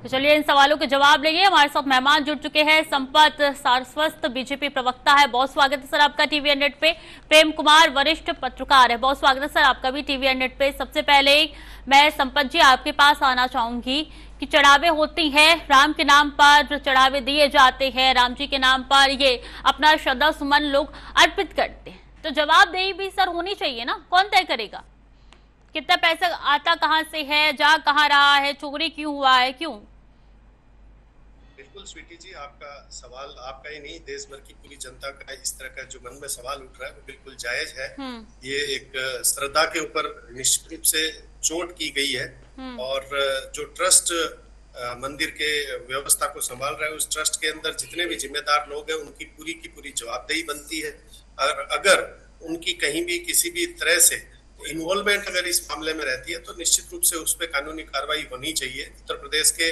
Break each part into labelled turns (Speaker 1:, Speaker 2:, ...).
Speaker 1: तो चलिए इन सवालों के जवाब लेंगे। हमारे साथ मेहमान जुड़ चुके हैं, संपत सारस्वत बीजेपी प्रवक्ता है। बहुत स्वागत है सर आपका टीवी हंड्रेड पे। प्रेम कुमार वरिष्ठ पत्रकार है, बहुत स्वागत है सर आपका भी टीवी हंड्रेड पे। सबसे पहले मैं संपत जी आपके पास आना चाहूंगी कि चढ़ावे होती हैं, राम के नाम पर चढ़ावे दिए जाते हैं, राम जी के नाम पर ये अपना श्रद्धा सुमन लोग अर्पित करते हैं, तो जवाबदेही भी सर होनी चाहिए ना। कौन तय करेगा कितना पैसा आता कहाँ से है, जा कहाँ रहा है, चोरी क्यों हुआ है, क्यों?
Speaker 2: बिल्कुल स्वीटी जी, आपका सवाल आपका ही नहीं, देश भर की पूरी जनता का इस तरह का जो मन में सवाल उठ रहा है वो बिल्कुल जायज है। ये एक श्रद्धा के ऊपर निश्चित रूप से चोट की गई है और जो ट्रस्ट मंदिर के व्यवस्था को संभाल रहा है, उस ट्रस्ट के अंदर जितने भी जिम्मेदार लोग हैं उनकी पूरी की पूरी जवाबदेही बनती है। और अगर उनकी कहीं भी किसी भी तरह से इन्वॉल्वमेंट अगर इस मामले में रहती है तो निश्चित रूप से उस पर कानूनी कार्रवाई होनी चाहिए। उत्तर प्रदेश के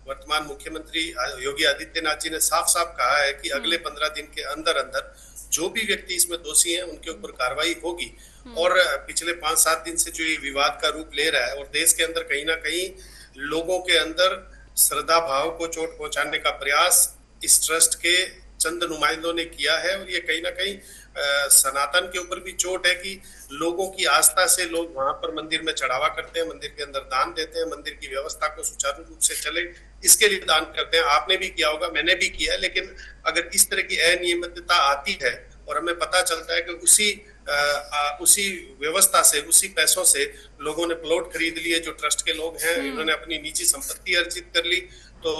Speaker 2: वर्तमान मुख्यमंत्री योगी आदित्यनाथ जी ने साफ साफ कहा है कि अगले 15 दिन के अंदर अंदर जो भी व्यक्ति इसमें दोषी हैं उनके ऊपर कार्रवाई होगी। और पिछले 5-7 दिन से जो ये विवाद का रूप ले रहा है और देश के अंदर कहीं ना कहीं लोगों के अंदर श्रद्धा भाव को चोट पहुंचाने का प्रयास इस ट्रस्ट के चंद नुमाइंदों ने किया है। और ये कहीं ना कहीं सनातन के ऊपर भी चोट है कि लोगों की आस्था से लोग वहां पर मंदिर में चढ़ावा करते हैं, मंदिर के अंदर दान देते हैं, मंदिर की व्यवस्था को सुचारू रूप से चले इसके लिए दान करते हैं। आपने भी किया होगा, मैंने भी किया है। लेकिन अगर इस तरह की अनियमितता आती है और हमें पता चलता है कि उसी व्यवस्था से, उसी पैसों से लोगों ने प्लॉट खरीद लिए, जो ट्रस्ट के लोग हैं इन्होंने अपनी निजी संपत्ति अर्जित कर ली, तो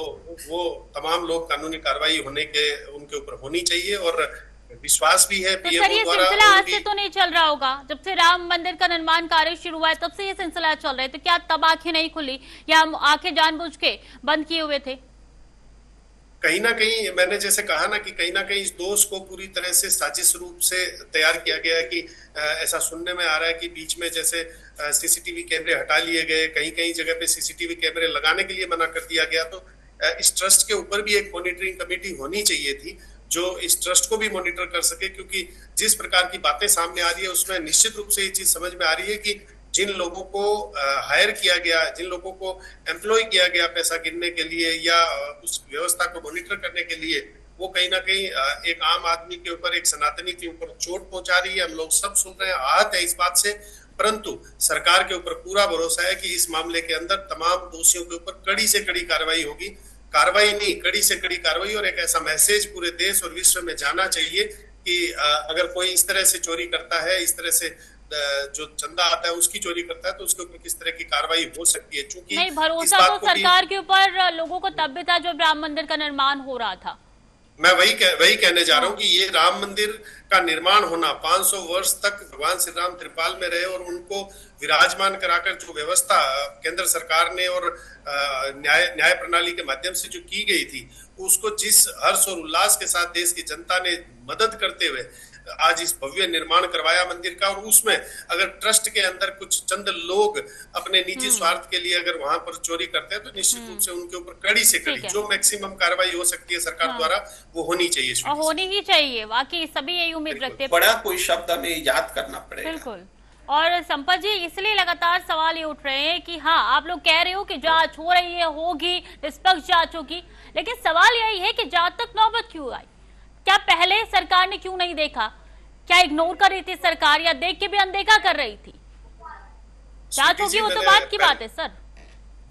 Speaker 2: वो तमाम लोग कानूनी कार्रवाई होने के उनके ऊपर होनी चाहिए। और विश्वास भी है
Speaker 1: तो सर ये सिलसिला आज से तो नहीं चल रहा होगा, जब से राम मंदिर का निर्माण कार्य शुरू हुआ है तब से ये सिलसिला चल रहा है, तो क्या तब आंखें नहीं खुली या हम आंखें जानबूझ के बंद किए हुए थे?
Speaker 2: कहीं ना कहीं मैंने जैसे कहा ना कि कहीं ना कहीं इस दोष को पूरी तरह से साजिश रूप से तैयार किया गया है कि ऐसा सुनने में आ रहा है कि बीच में जैसे सीसीटीवी कैमरे हटा लिए गए, कहीं कहीं जगह पे सीसीटीवी कैमरे लगाने के लिए मना कर दिया गया। तो इस ट्रस्ट के ऊपर भी एक मॉनिटरिंग कमेटी होनी चाहिए थी जो इस ट्रस्ट को भी मॉनिटर कर सके, क्योंकि जिस प्रकार की बातें सामने आ रही है उसमें निश्चित रूप से ये चीज समझ में आ रही है कि जिन लोगों को हायर किया गया, जिन लोगों को एम्प्लॉय किया गया पैसा गिनने के लिए या उस व्यवस्था को मॉनिटर करने के लिए, वो कहीं ना कहीं एक आम आदमी के ऊपर, एक सनातनी के ऊपर चोट पहुंचा रही है। हम लोग सब सुन रहे हैं, आहत है इस बात से, परंतु सरकार के ऊपर पूरा भरोसा है कि इस मामले के अंदर तमाम दोषियों के ऊपर कड़ी से कड़ी कार्रवाई होगी। कार्रवाई नहीं, कड़ी से कड़ी कार्रवाई। और एक ऐसा मैसेज पूरे देश और विश्व में जाना चाहिए कि अगर कोई इस तरह से चोरी करता है, इस तरह से जो चंदा आता है उसकी चोरी करता है, तो उसके ऊपर किस तरह की कार्रवाई हो सकती है। चूंकि
Speaker 1: नहीं, भरोसा तो सरकार के ऊपर लोगों को तब भी था जब राम मंदिर का निर्माण हो रहा था।
Speaker 2: मैं वही कहने जा रहा हूँ कि ये राम मंदिर का निर्माण होना, 500 वर्ष तक भगवान श्री राम त्रिपाल में रहे और उनको विराजमान कराकर जो व्यवस्था केंद्र सरकार ने और न्याय प्रणाली के माध्यम से जो की गई थी, उसको जिस हर्ष और उल्लास के साथ देश की जनता ने मदद करते हुए आज इस भव्य निर्माण करवाया मंदिर का, और उसमें अगर ट्रस्ट के अंदर कुछ चंद लोग अपने निजी स्वार्थ के लिए अगर वहां पर चोरी करते हैं तो निश्चित रूप से उनके ऊपर कड़ी से कड़ी जो मैक्सिमम कार्रवाई हो सकती है सरकार द्वारा वो होनी चाहिए,
Speaker 1: और होनी ही चाहिए। वाकई सभी यही उम्मीद रखते हैं।
Speaker 3: बड़ा कोई शब्द हमें याद करना पड़ेगा।
Speaker 1: बिल्कुल। और संपत जी, इसलिए लगातार सवाल ये उठ रहे हैं कि हाँ, आप लोग कह रहे हो कि जांच हो रही है, होगी, निष्पक्ष जांच होगी, लेकिन सवाल यही है कि जांच तक नौबत क्यों आई? क्या पहले सरकार ने क्यों नहीं देखा? क्या इग्नोर कर रही थी सरकार, या देख के भी अनदेखा कर रही थी? जांच होगी वो तो बात की बात है सर।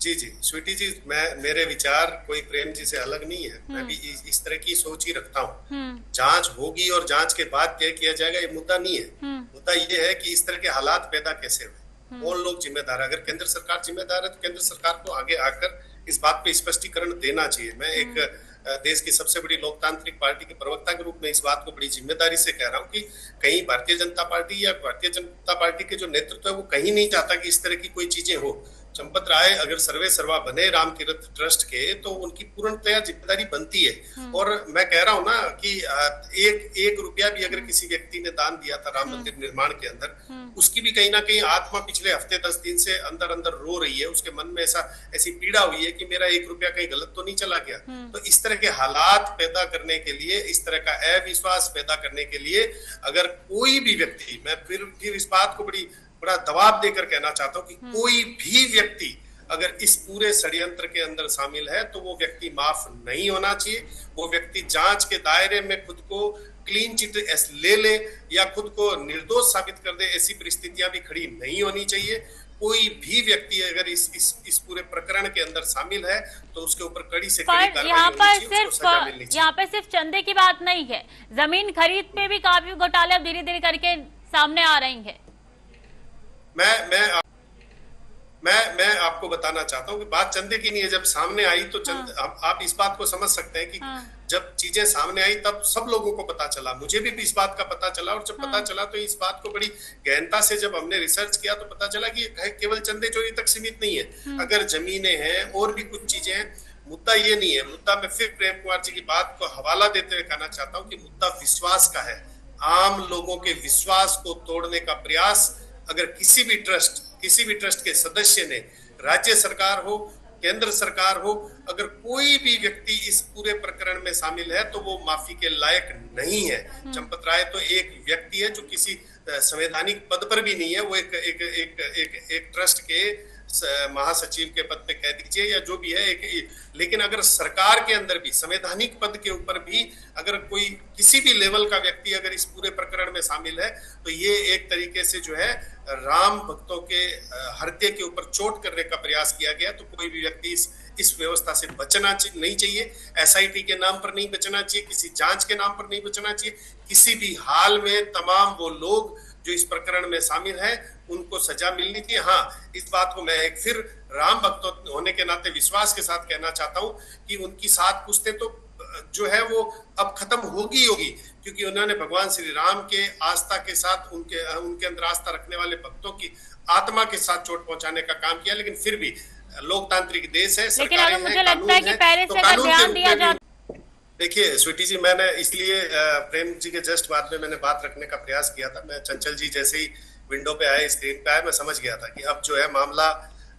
Speaker 2: जी जी स्वीटी जी, मेरे विचार कोई प्रेम जी से अलग नहीं है। मैं भी इस तरह की सोच ही रखता हूँ। जांच होगी और जांच के बाद तय किया जाएगा, ये मुद्दा नहीं है। मुद्दा ये है कि इस तरह के हालात पैदा कैसे हुए, कौन लोग जिम्मेदार है। अगर केंद्र सरकार जिम्मेदार है तो केंद्र सरकार को आगे आकर इस बात पे स्पष्टीकरण देना चाहिए। मैं एक देश की सबसे बड़ी लोकतांत्रिक पार्टी के प्रवक्ता के रूप में इस बात को बड़ी जिम्मेदारी से कह रहा हूँ कि कहीं भारतीय जनता पार्टी या भारतीय जनता पार्टी के जो नेतृत्व है वो कहीं नहीं चाहता कि इस तरह की कोई चीजें हो। चंपत राय अगर सर्वे सर्वा बने राम तीर्थ ट्रस्ट के, तो उनकी पूर्णतया जिम्मेदारी बनती है। और मैं कह रहा हूं ना कि एक रुपया भी अगर किसी व्यक्ति ने दान दिया था राम मंदिर निर्माण के अंदर, उसकी भी कहीं ना कहीं आत्मा पिछले हफ्ते 10 दिन से अंदर अंदर रो रही है। उसके मन में ऐसी पीड़ा हुई है कि मेरा 1 रुपया कहीं गलत तो नहीं चला गया। तो इस तरह के हालात पैदा करने के लिए, इस तरह का अविश्वास पैदा करने के लिए अगर कोई भी व्यक्ति, मैं फिर इस बात को बड़ा दबाव देकर कहना चाहता हूं कि कोई भी व्यक्ति अगर इस पूरे षड्यंत्र के अंदर शामिल है तो वो व्यक्ति माफ नहीं होना चाहिए। वो व्यक्ति जांच के दायरे में खुद को क्लीन चिट ले ले या खुद को निर्दोष साबित कर दे, ऐसी परिस्थितियां भी खड़ी नहीं होनी चाहिए। कोई भी व्यक्ति अगर इस पूरे प्रकरण के अंदर शामिल है तो उसके ऊपर कड़ी से कड़ी कार्रवाई होनी चाहिए, उसको सजा मिलनी चाहिए।
Speaker 1: यहाँ पे सिर्फ चंदे की बात नहीं है, जमीन खरीद पे भी काफी घोटाले अब धीरे धीरे करके सामने आ रही है।
Speaker 2: मैं आपको बताना चाहता हूँ कि बात चंदे की नहीं है। जब सामने आई तो आप इस बात को समझ सकते हैं कि जब चीजें सामने आई तब सब लोगों को पता चला, मुझे भी इस बात का पता चला, और जब पता चला तो इस बात को बड़ी गहनता से जब हमने रिसर्च किया तो पता चला कि केवल चंदे चोरी तक सीमित नहीं है। अगर जमीनें हैं और भी कुछ चीजें हैं, मुद्दा ये नहीं है। मुद्दा मैं फिर प्रेम कुमार जी की बात को हवाला देते हुए कहना चाहता हूँ कि मुद्दा विश्वास का है। आम लोगों के विश्वास को तोड़ने का प्रयास अगर किसी भी ट्रस्ट के सदस्य ने, राज्य सरकार हो, केंद्र सरकार हो, अगर कोई भी व्यक्ति इस पूरे प्रकरण में शामिल है तो वो माफी के लायक नहीं है। चंपत राय तो एक व्यक्ति है जो किसी संवैधानिक पद पर भी नहीं है। वो एक ट्रस्ट के महासचिव के पद पे कह दीजिए या जो भी है, लेकिन अगर सरकार के अंदर भी संवैधानिक पद के ऊपर भी अगर कोई किसी भी लेवल का व्यक्ति अगर इस पूरे प्रकरण में शामिल है तो ये एक तरीके से जो है राम भक्तों के हृदय के ऊपर चोट करने का प्रयास किया गया। तो कोई भी व्यक्ति इस व्यवस्था से बचना नहीं चाहिए। एसआईटी के नाम पर नहीं बचना चाहिए, किसी जांच के नाम पर नहीं बचना चाहिए। किसी भी हाल में तमाम वो लोग जो इस प्रकरण में शामिल हैं उनको सजा मिलनी चाहिए। हाँ, इस बात को मैं एक फिर राम भक्त होने के नाते विश्वास के साथ कहना चाहता हूँ कि उनकी 7 पुश्तें तो जो है वो अब खत्म होगी क्योंकि उन्होंने भगवान श्री राम के आस्था के साथ उनके अंदर आस्था रखने वाले भक्तों की आत्मा के साथ चोट पहुंचाने का काम किया। लेकिन फिर भी लोकतांत्रिक देश है,
Speaker 1: लेकिन अगर मुझे लगता है कि पहले से अगर ध्यान दिया जाता।
Speaker 2: देखिए स्वीटी जी, मैंने इसलिए प्रेम जी के जस्ट बाद में मैंने बात रखने का प्रयास किया था। मैं चंचल जी जैसे ही विंडो पे आए, स्क्रीन पे आए, मैं समझ गया था कि अब जो है मामला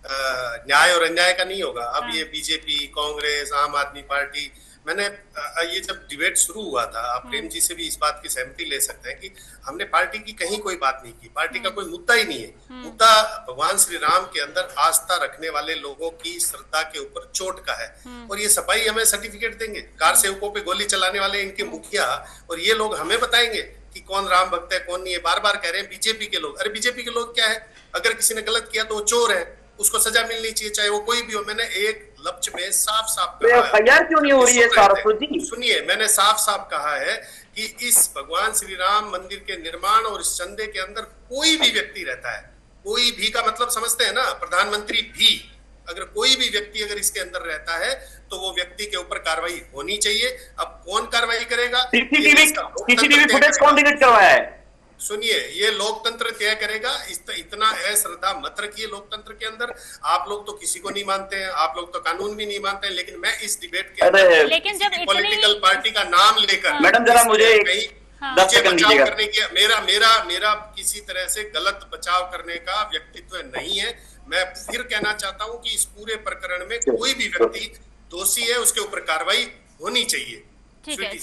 Speaker 2: न्याय और अन्याय का नहीं होगा। अब ये बीजेपी, कांग्रेस, आम आदमी पार्टी, मैंने ये जब डिबेट शुरू हुआ था, आप प्रेम जी से भी इस बात की सहमति ले सकते हैं कि हमने पार्टी की कहीं कोई बात नहीं की। पार्टी का कोई मुद्दा ही नहीं है। मुद्दा भगवान श्री राम के अंदर आस्था रखने वाले लोगों की श्रद्धा के ऊपर चोट का है। और ये सफाई हमें सर्टिफिकेट देंगे। कार सेवकों पे गोली चलाने वाले इनके मुखिया और ये लोग हमें बताएंगे कि कौन राम भक्त है कौन नहीं है। बार बार कह रहे हैं बीजेपी के लोग। अरे बीजेपी के लोग क्या है? अगर किसी ने गलत किया तो वो चोर है, उसको सजा मिलनी चाहिए, चाहे वो कोई भी हो। मैंने एक लफ्ज में साफ कहा है,
Speaker 4: क्यों नहीं हो रही है सारस्वत जी?
Speaker 2: सुनिए, मैंने साफ कहा है कि इस भगवान श्री राम मंदिर के निर्माण और इस चंदे के अंदर कोई भी व्यक्ति रहता है, कोई भी का मतलब समझते हैं ना, प्रधानमंत्री भी, अगर कोई भी व्यक्ति अगर इसके अंदर रहता है तो वो व्यक्ति के ऊपर कार्रवाई होनी चाहिए। अब कौन कार्रवाई करेगा?
Speaker 4: सीसीटीवी फुटेज कौन डिलीट करवाया है?
Speaker 2: सुनिए, ये लोकतंत्र तय करेगा। इतना अश्रद्धा मत रखिए लोकतंत्र के अंदर। आप लोग तो किसी को नहीं मानते हैं, आप लोग तो कानून भी नहीं मानते हैं, लेकिन मैं इस डिबेट के अंदर
Speaker 1: लेकिन जब
Speaker 2: पॉलिटिकल पार्टी का नाम लेकर
Speaker 4: मैडम जरा मुझे 10 सेकंड
Speaker 2: बचाव
Speaker 4: दीजिएगा।
Speaker 2: करने की मेरा किसी तरह से गलत बचाव करने का व्यक्तित्व नहीं है। मैं फिर कहना चाहता हूं कि इस पूरे प्रकरण में कोई भी व्यक्ति दोषी है, उसके ऊपर कार्रवाई होनी चाहिए।
Speaker 1: ठीक है।